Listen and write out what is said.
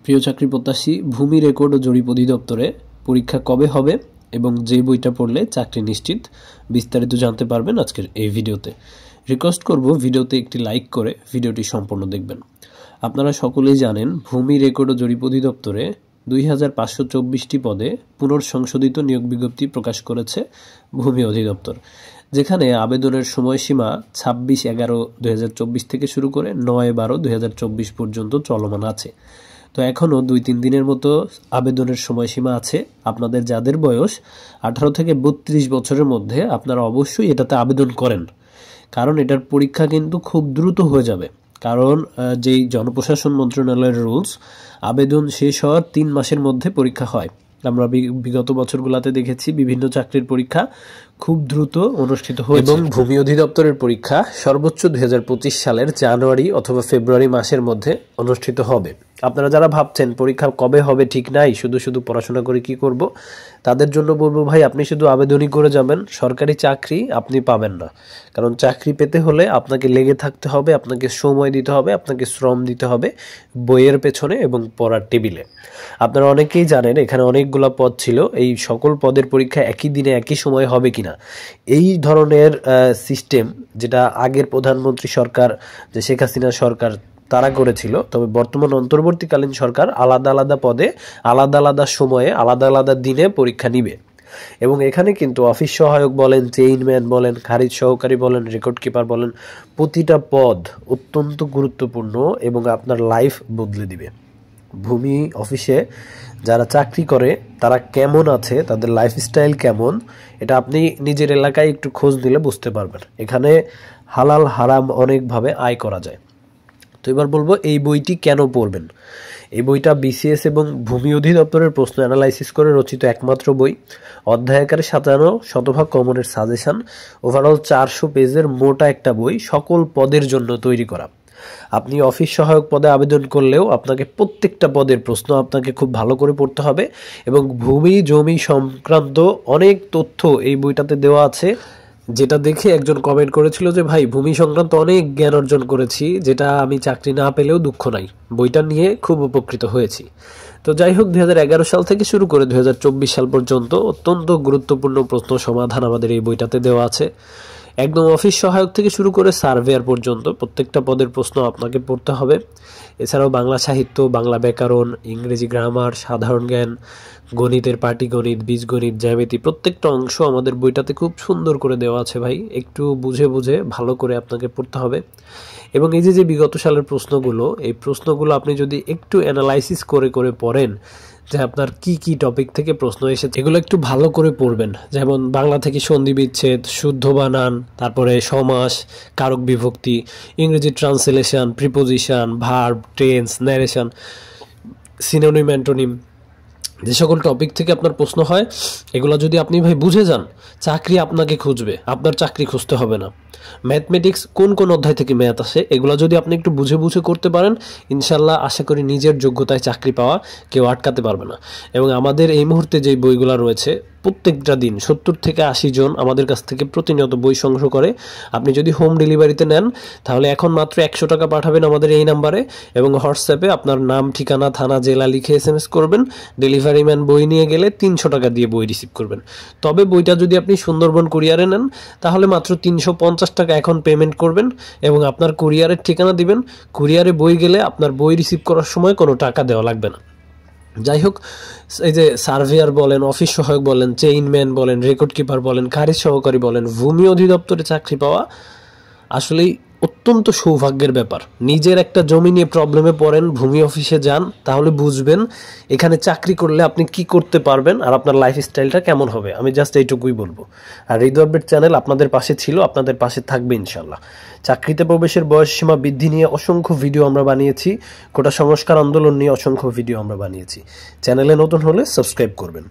প্রিয় চাকরি প্রত্যাশী, ভূমি রেকর্ড ও জরিপ অধিদপ্তরে পরীক্ষা কবে হবে এবং যে বইটা পড়লে চাকরি নিশ্চিত, বিস্তারিত জানতে পারবেন আজকের এই ভিডিওতে। রিকোয়েস্ট করব ভিডিওতে একটি লাইক করে ভিডিওটি সম্পূর্ণ দেখবেন। আপনারা সকলেই জানেন ভূমি রেকর্ড ও জরিপ অধিদপ্তরে 2524টি পদে পুনর্সংশোধিত নিয়োগ বিজ্ঞপ্তি প্রকাশ করেছে ভূমি অধিদপ্তর, যেখানে আবেদনের সময়সীমা 26/11/2024 থেকে শুরু করে 9/12/2024 পর্যন্ত চলমান আছে। তো এখনও 2-3 দিনের মতো আবেদনের সময়সীমা আছে। আপনাদের যাদের বয়স 18 থেকে 32 বছরের মধ্যে, আপনারা অবশ্যই এটাতে আবেদন করেন, কারণ এটার পরীক্ষা কিন্তু খুব দ্রুত হয়ে যাবে। কারণ যেই জনপ্রশাসন মন্ত্রণালয়ের রুলস, আবেদন শেষ হওয়ার 3 মাসের মধ্যে পরীক্ষা হয়। আমরা বিগত বছরগুলোতে দেখেছি বিভিন্ন চাকরির পরীক্ষা খুব দ্রুত অনুষ্ঠিত হয়েছে এবং ভূমি অধিদপ্তরের পরীক্ষা সর্বোচ্চ 2025 সালের জানুয়ারি অথবা ফেব্রুয়ারি মাসের মধ্যে অনুষ্ঠিত হবে। আপনারা যারা ভাবছেন পরীক্ষা কবে হবে ঠিক নাই, শুধু শুধু পড়াশোনা করে কি করব, তাদের জন্য বলবো ভাই, আপনি শুধু আবেদনই করে যাবেন, সরকারি চাকরি আপনি পাবেন না। কারণ চাকরি পেতে হলে আপনাকে লেগে থাকতে হবে, আপনাকে সময় দিতে হবে, আপনাকে শ্রম দিতে হবে বইয়ের পেছনে এবং পড়ার টেবিলে। আপনারা অনেকেই জানেন এখানে অনেকগুলো পদ ছিল, এই সকল পদের পরীক্ষা একই দিনে একই সময় হবে কিনা, এই ধরনের সিস্টেম যেটা আগের প্রধানমন্ত্রী সরকার, যে শেখ হাসিনা সরকার, তারা করেছিল। তবে বর্তমান অন্তর্বর্তীকালীন সরকার আলাদা আলাদা পদে আলাদা আলাদা সময়ে আলাদা আলাদা দিনে পরীক্ষা নিবে। এবং এখানে কিন্তু অফিস সহায়ক বলেন, চেইনম্যান বলেন, খারিজ সহকারী বলেন, রেকর্ড কিপার বলেন, প্রতিটা পদ অত্যন্ত গুরুত্বপূর্ণ এবং আপনার লাইফ বদলে দিবে। ভূমি অফিসে যারা চাকরি করে তারা কেমন আছে, তাদের লাইফস্টাইল কেমন, এটা আপনি নিজের এলাকায় একটু খোঁজ নিলে বুঝতে পারবেন। এখানে হালাল হারাম অনেকভাবে আয় করা যায়। তো এবার বলবো এই বইটি কেন পড়বেন। এই বইটা বিসিএস এবং ভূমি অধিদপ্তরের প্রশ্ন অ্যানালাইসিস করে রচিত একমাত্র বই। অধ্যায় আকারে সাজানো, শতভাগ কমনের সাজেশন, ওভারঅল 400 পেজের মোটা একটা বই, সকল পদের জন্য তৈরি করা। আপনি অফিস সহায়ক পদে আবেদন করলেও আপনাকে প্রত্যেকটা পদের প্রশ্ন আপনাকে খুব ভালো করে পড়তে হবে এবং ভূমি জমি সংক্রান্ত অনেক তথ্য এই বইটাতে দেওয়া আছে, যেটা দেখে একজন কমেন্ট করেছিল যে ভাই, ভূমি সংক্রান্ত অনেক জ্ঞান অর্জন করেছি, যেটা আমি চাকরি না পেলেও দুঃখ নাই, বইটা নিয়ে খুব উপকৃত হয়েছি। তো যাই হোক, 2011 সাল থেকে শুরু করে 2024 সাল পর্যন্ত অত্যন্ত গুরুত্বপূর্ণ প্রশ্ন সমাধান আমাদের এই বইটাতে দেওয়া আছে। একদম অফিস সহায়ক থেকে শুরু করে সার্ভেয়ার পর্যন্ত প্রত্যেকটা পদের প্রশ্ন আপনাকে পড়তে হবে। এছাড়াও বাংলা সাহিত্য, বাংলা ব্যাকরণ, ইংরেজি গ্রামার, সাধারণ জ্ঞান, গণিতের পাটিগণিত, বীজগণিত, জ্যামিতি, প্রত্যেকটা অংশ আমাদের বইটাতে খুব সুন্দর করে দেওয়া আছে ভাই। একটু বুঝে বুঝে ভালো করে আপনাকে পড়তে হবে। এবং এই যে বিগত সালের প্রশ্নগুলো, এই প্রশ্নগুলো আপনি যদি একটু অ্যানালাইসিস করে করে পড়েন যে আপনার কি কি টপিক থেকে প্রশ্ন এসেছে, এগুলো একটু ভালো করে পড়বেন। যেমন বাংলা থেকে সন্ধি বিচ্ছেদ, শুদ্ধ বানান, তারপরে সমাস, কারক বিভক্তি, ইংরেজি translation, preposition, verb, tense, narration, synonym, antonym, যে সকল টপিক থেকে আপনার প্রশ্ন হয়, এগুলো যদি আপনি ভাই বুঝে যান, চাকরি আপনাকে খুঁজবে, আপনার চাকরি খুঁজতে হবে না। ম্যাথমেটিক্স কোন কোন অধ্যায় থেকে ম্যাথ আসে, এগুলো যদি আপনি একটু বুঝে বুঝে করতে পারেন, ইনশাল্লাহ আশা করি নিজের যোগ্যতায় চাকরি পাওয়া কেউ আটকাতে পারবে না। এবং আমাদের এই মুহূর্তে যে বইগুলো রয়েছে, প্রত্যেকটা দিন 70 থেকে 80 জন আমাদের কাছ থেকে প্রতিনিয়ত বই সংগ্রহ করে। আপনি যদি হোম ডেলিভারিতে নেন, তাহলে এখন মাত্র 100 টাকা পাঠাবেন আমাদের এই নাম্বারে, এবং হোয়াটসঅ্যাপে আপনার নাম, ঠিকানা, থানা, জেলা লিখে SMS করবেন। ডেলিভারি ম্যান বই নিয়ে গেলে 300 টাকা দিয়ে বই রিসিভ করবেন। তবে বইটা যদি আপনি সুন্দরবন কুরিয়ারে নেন, তাহলে মাত্র 350 টাকা এখন পেমেন্ট করবেন এবং আপনার কুরিয়ারের ঠিকানা দিবেন। কুরিয়ারে বই গেলে আপনার বই রিসিভ করার সময় কোনো টাকা দেওয়া লাগবে না। যাই হোক, এই যে সার্ভেয়ার বলেন, অফিস সহায়ক বলেন, চেইনম্যান বলেন, রেকর্ড কিপার বলেন, খারিজ সহকারী বলেন, ভূমি অধিদপ্তরে চাকরি পাওয়া আসলেই অত্যন্ত সৌভাগ্যের ব্যাপার। নিজের একটা জমি নিয়ে প্রবলেমে পড়েন, ভূমি অফিসে যান, তাহলে বুঝবেন এখানে চাকরি করলে আপনি কি করতে পারবেন আর আপনার লাইফস্টাইলটা কেমন হবে। আমি জাস্ট এইটুকুই বলবো। আর হৃদয় আপডেট চ্যানেল আপনাদের পাশে ছিল, আপনাদের পাশে থাকবে ইনশাল্লাহ। চাকরিতে প্রবেশের বয়সসীমা বৃদ্ধি নিয়ে অসংখ্য ভিডিও আমরা বানিয়েছি, কোটা সংস্কার আন্দোলন নিয়ে অসংখ্য ভিডিও আমরা বানিয়েছি। চ্যানেলে নতুন হলে সাবস্ক্রাইব করবেন।